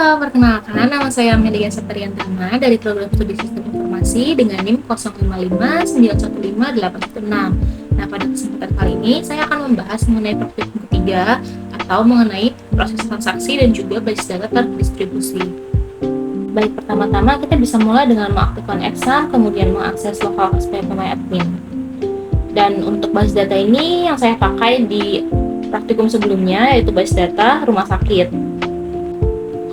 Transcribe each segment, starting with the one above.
Halo, perkenalkan nama saya Amelia Sapariantana dari program studi Sistem Informasi dengan NIM 0559158106. Nah, pada kesempatan kali ini saya akan membahas mengenai praktikum ketiga atau mengenai proses transaksi dan juga basis data terdistribusi. Baik, pertama-tama kita bisa mulai dengan mengaktifkan exam, kemudian mengakses lokal SPP MyAdmin. Dan untuk basis data ini yang saya pakai di praktikum sebelumnya yaitu basis data rumah sakit.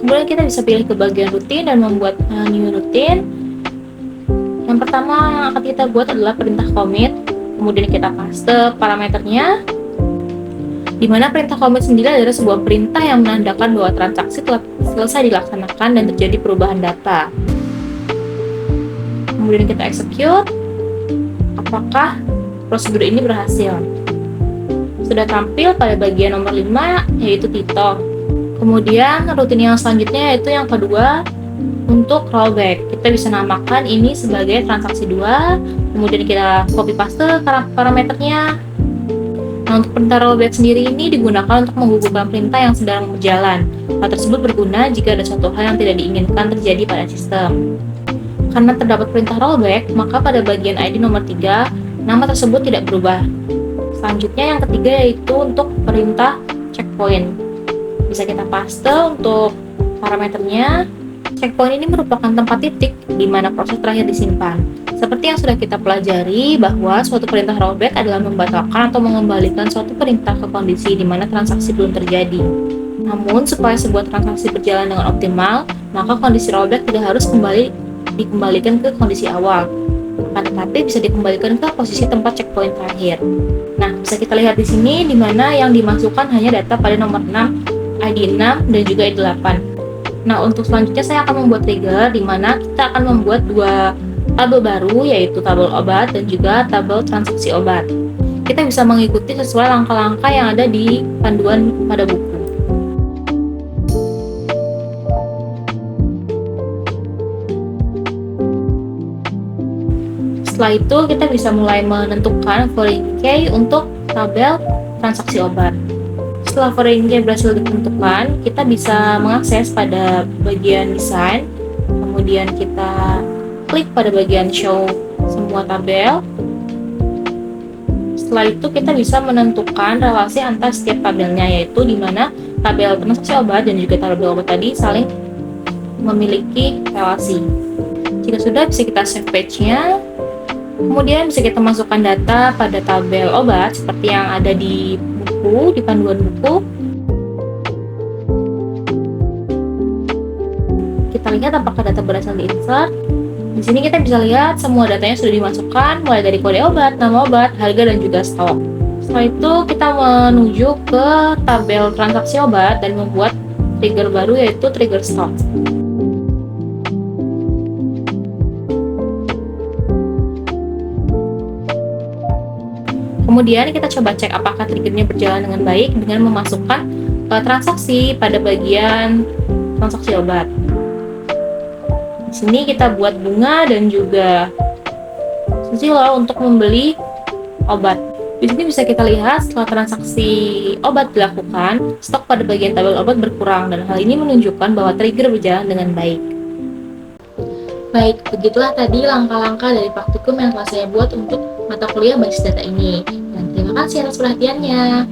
Kemudian kita bisa pilih ke bagian rutin dan membuat new rutin. Yang pertama yang akan kita buat adalah perintah commit. Kemudian kita paste parameternya, di mana perintah commit sendiri adalah sebuah perintah yang menandakan bahwa transaksi telah selesai dilaksanakan dan terjadi perubahan data. Kemudian kita execute. Apakah prosedur ini berhasil? Sudah tampil pada bagian nomor 5 yaitu title. Kemudian rutin yang selanjutnya yaitu yang kedua untuk rollback. Kita bisa namakan ini sebagai transaksi 2. Kemudian kita copy paste parameternya. Nah, untuk perintah rollback sendiri ini digunakan untuk menggugurkan perintah yang sedang berjalan. Hal tersebut berguna jika ada suatu hal yang tidak diinginkan terjadi pada sistem. Karena terdapat perintah rollback, maka pada bagian ID nomor 3, nama tersebut tidak berubah. Selanjutnya yang ketiga yaitu untuk perintah checkpoint. Bisa kita paste untuk parameternya. Checkpoint ini merupakan tempat titik di mana proses terakhir disimpan. Seperti yang sudah kita pelajari bahwa suatu perintah rollback adalah membatalkan atau mengembalikan suatu perintah ke kondisi di mana transaksi belum terjadi. Namun, supaya sebuah transaksi berjalan dengan optimal, maka kondisi rollback tidak harus dikembalikan ke kondisi awal, tetapi bisa dikembalikan ke posisi tempat checkpoint terakhir. Nah, bisa kita lihat di sini di mana yang dimasukkan hanya data pada nomor 6, ID 6 dan juga ID 8. Nah, untuk selanjutnya saya akan membuat trigger di mana kita akan membuat dua tabel baru yaitu tabel obat dan juga tabel transaksi obat. Kita bisa mengikuti sesuai langkah-langkah yang ada di panduan pada buku. Setelah itu kita bisa mulai menentukan foreign key untuk tabel transaksi obat. Setelah foreign key berhasil ditentukan, kita bisa mengakses pada bagian desain, kemudian kita klik pada bagian show semua tabel. Setelah itu kita bisa menentukan relasi antar setiap tabelnya, yaitu di mana tabel transaksi obat dan juga tabel obat tadi saling memiliki relasi. Jika sudah, bisa kita save page-nya. Kemudian bisa kita masukkan data pada tabel obat seperti yang ada di buku, di panduan buku. Kita lihat apakah data berhasil di-insert. Di sini kita bisa lihat semua datanya sudah dimasukkan, mulai dari kode obat, nama obat, harga, dan juga stok. Setelah itu kita menuju ke tabel transaksi obat dan membuat trigger baru yaitu trigger stok. Kemudian kita coba cek apakah triggernya berjalan dengan baik dengan memasukkan transaksi pada bagian transaksi obat. Di sini kita buat bunga dan juga susilo untuk membeli obat. Di sini bisa kita lihat setelah transaksi obat dilakukan, stok pada bagian tabel obat berkurang dan hal ini menunjukkan bahwa trigger berjalan dengan baik. Baik, begitulah tadi langkah-langkah dari praktikum yang telah saya buat untuk mata kuliah basis data ini. Dan terima kasih atas perhatiannya.